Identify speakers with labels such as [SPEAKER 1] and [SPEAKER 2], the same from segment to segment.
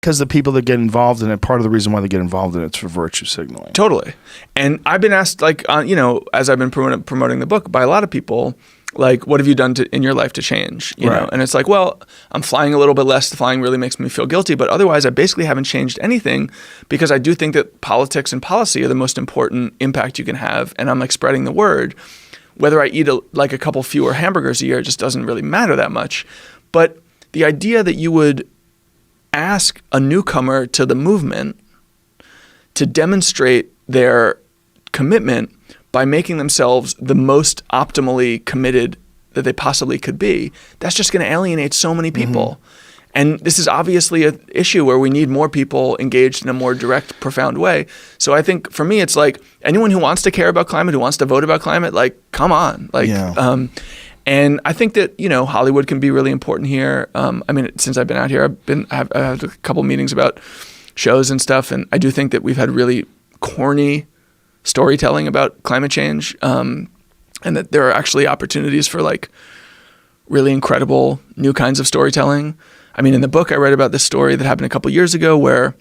[SPEAKER 1] Because the people that get involved in it, part of the reason why they get involved in it is for virtue signaling.
[SPEAKER 2] Totally. And I've been asked, like, as I've been promoting the book by a lot of people, like, what have you done in your life to change? You know? And it's like, well, I'm flying a little bit less. The flying really makes me feel guilty. But otherwise, I basically haven't changed anything, because I do think that politics and policy are the most important impact you can have. And I'm like spreading the word. Whether I eat a couple fewer hamburgers a year just doesn't really matter that much. But the idea that you would ask a newcomer to the movement to demonstrate their commitment by making themselves the most optimally committed that they possibly could be, that's just going to alienate so many people. And this is obviously an issue where we need more people engaged in a more direct, profound way. So I think for me, it's like anyone who wants to care about climate, who wants to vote about climate, like, come on. And I think that, Hollywood can be really important here. I mean, since I've been out here, I've had a couple meetings about shows and stuff. And I do think that we've had really corny storytelling about climate change. And that there are actually opportunities for like really incredible new kinds of storytelling. I mean, in the book, I read about this story that happened a couple years ago where,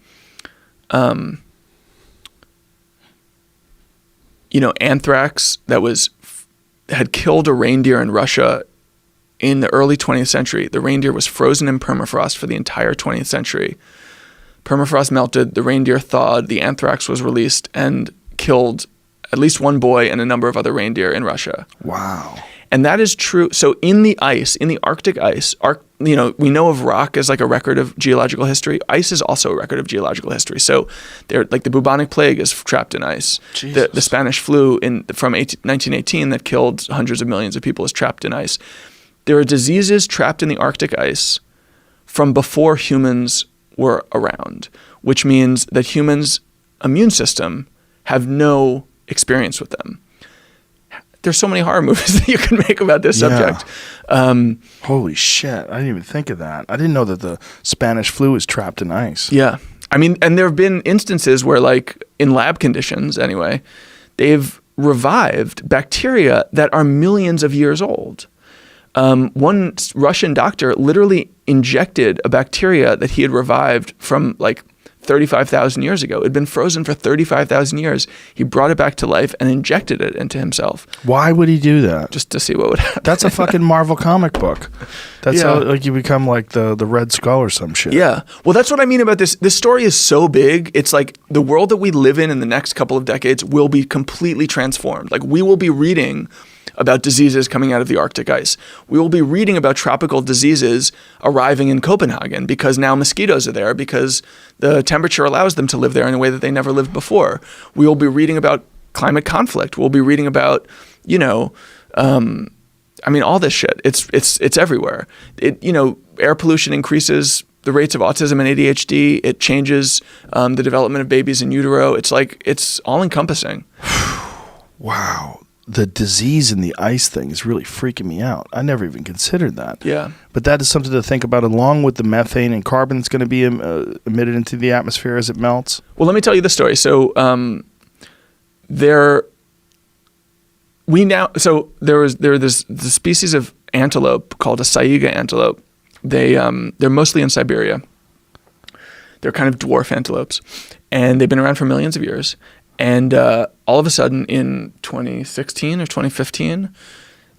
[SPEAKER 2] anthrax had killed a reindeer in Russia in the early 20th century. The reindeer was frozen in permafrost for the entire 20th century. Permafrost melted, the reindeer thawed, the anthrax was released and killed at least one boy and a number of other reindeer in Russia.
[SPEAKER 1] Wow.
[SPEAKER 2] And that is true. So in the Arctic ice, we know of rock as like a record of geological history. Ice is also a record of geological history. So like the bubonic plague is trapped in ice. The Spanish flu from 1918 that killed hundreds of millions of people is trapped in ice. There are diseases trapped in the Arctic ice from before humans were around, which means that humans' immune system have no experience with them. There's so many horror movies that you can make about this subject.
[SPEAKER 1] Holy shit. I didn't even think of that. I didn't know that the Spanish flu is trapped in ice.
[SPEAKER 2] Yeah. I mean, and there have been instances where, like, in lab conditions anyway, they've revived bacteria that are millions of years old. One Russian doctor literally injected a bacteria that he had revived from, like, 35,000 years ago. It had been frozen for 35,000 years. He brought it back to life and injected it into himself.
[SPEAKER 1] Why would he do that?
[SPEAKER 2] Just to see what would happen.
[SPEAKER 1] That's a fucking Marvel comic book. That's how like you become like the Red Skull or some shit.
[SPEAKER 2] Yeah. Well, that's what I mean about this. This story is so big. It's like the world that we live in the next couple of decades will be completely transformed. Like we will be reading about diseases coming out of the Arctic ice. We will be reading about tropical diseases arriving in Copenhagen because now mosquitoes are there because the temperature allows them to live there in a way that they never lived before. We will be reading about climate conflict. We'll be reading about, all this shit. It's everywhere. Air pollution increases the rates of autism and ADHD. It changes the development of babies in utero. It's all encompassing.
[SPEAKER 1] Wow. The disease in the ice thing is really freaking me out. I never even considered that.
[SPEAKER 2] Yeah.
[SPEAKER 1] But that is something to think about along with the methane and carbon that's going to be emitted into the atmosphere as it melts.
[SPEAKER 2] Well, let me tell you the story. So there was this species of antelope called a saiga antelope. They're mostly in Siberia. They're kind of dwarf antelopes, and they've been around for millions of years. And all of a sudden in 2016 or 2015,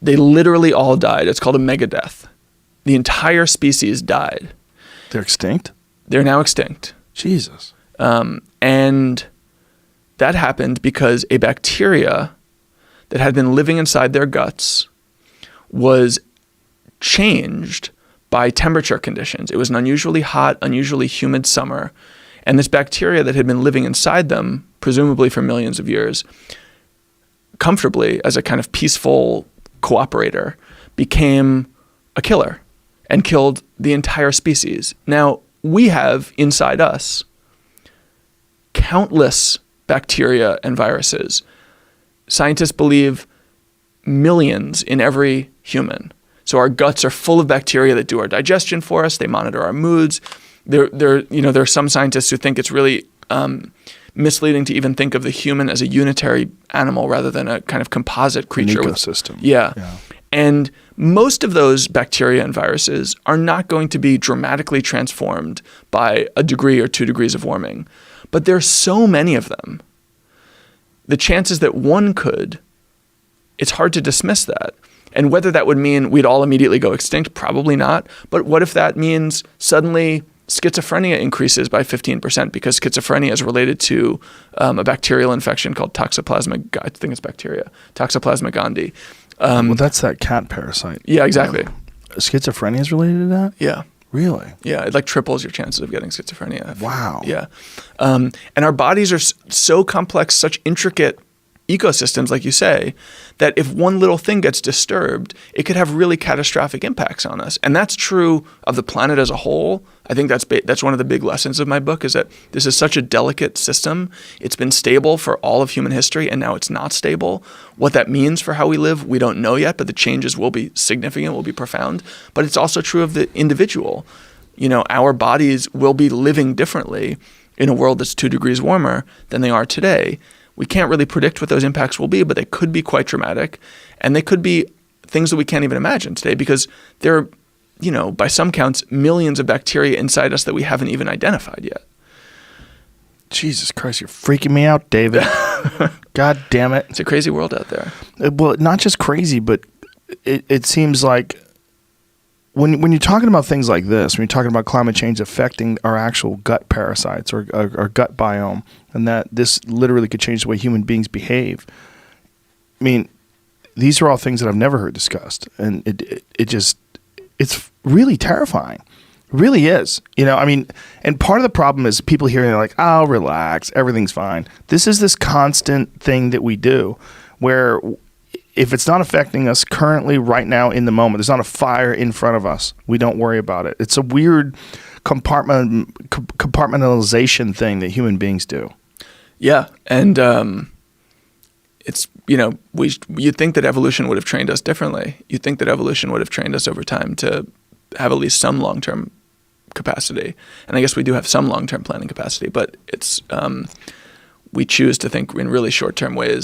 [SPEAKER 2] they literally all died. It's called a megadeath. The entire species died.
[SPEAKER 1] They're extinct?
[SPEAKER 2] They're now extinct.
[SPEAKER 1] Jesus.
[SPEAKER 2] And that happened because a bacteria that had been living inside their guts was changed by temperature conditions. It was an unusually hot, unusually humid summer. And this bacteria that had been living inside them, presumably for millions of years, comfortably as a kind of peaceful cooperator, became a killer and killed the entire species. Now, we have inside us countless bacteria and viruses. Scientists believe millions in every human. So our guts are full of bacteria that do our digestion for us. They monitor our moods. There are some scientists who think it's really misleading to even think of the human as a unitary animal rather than a kind of composite creature.
[SPEAKER 1] An ecosystem.
[SPEAKER 2] Yeah. And most of those bacteria and viruses are not going to be dramatically transformed by a degree or 2 degrees of warming. But there are so many of them. The chances that one could, it's hard to dismiss that. And whether that would mean we'd all immediately go extinct, probably not. But what if that means suddenly schizophrenia increases by 15% because schizophrenia is related to a bacterial infection called Toxoplasma, I think it's bacteria, Toxoplasma gondii.
[SPEAKER 1] Well, that's that cat parasite.
[SPEAKER 2] Yeah, exactly.
[SPEAKER 1] Schizophrenia is related to that?
[SPEAKER 2] Yeah.
[SPEAKER 1] Really?
[SPEAKER 2] Yeah, it like triples your chances of getting schizophrenia.
[SPEAKER 1] Wow.
[SPEAKER 2] Yeah. And our bodies are so complex, such intricate ecosystems, like you say, that if one little thing gets disturbed, it could have really catastrophic impacts on us. And that's true of the planet as a whole. I think that's one of the big lessons of my book, is that this is such a delicate system. It's been stable for all of human history, and now it's not stable. What that means for how we live, we don't know yet, but the changes will be significant, will be profound. But it's also true of the individual. Our bodies will be living differently in a world that's 2 degrees warmer than they are today. We can't really predict what those impacts will be, but they could be quite dramatic. And they could be things that we can't even imagine today, because there are, by some counts, millions of bacteria inside us that we haven't even identified yet.
[SPEAKER 1] Jesus Christ, you're freaking me out, David. God damn it.
[SPEAKER 2] It's a crazy world out there.
[SPEAKER 1] Well, not just crazy, but it seems like when you're talking about things like this, when you're talking about climate change affecting our actual gut parasites or our gut biome, and that this literally could change the way human beings behave. I mean, these are all things that I've never heard discussed, and it's really terrifying. It really is. And part of the problem is people hearing, they're like, "Oh, relax, everything's fine." This is this constant thing that we do where if it's not affecting us currently right now in the moment, there's not a fire in front of us, we don't worry about it. It's a weird compartmentalization thing that human beings do.
[SPEAKER 2] Yeah. And it's, you'd think that evolution would have trained us differently. You'd think that evolution would have trained us over time to have at least some long-term capacity. And I guess we do have some long-term planning capacity, but it's we choose to think in really short-term ways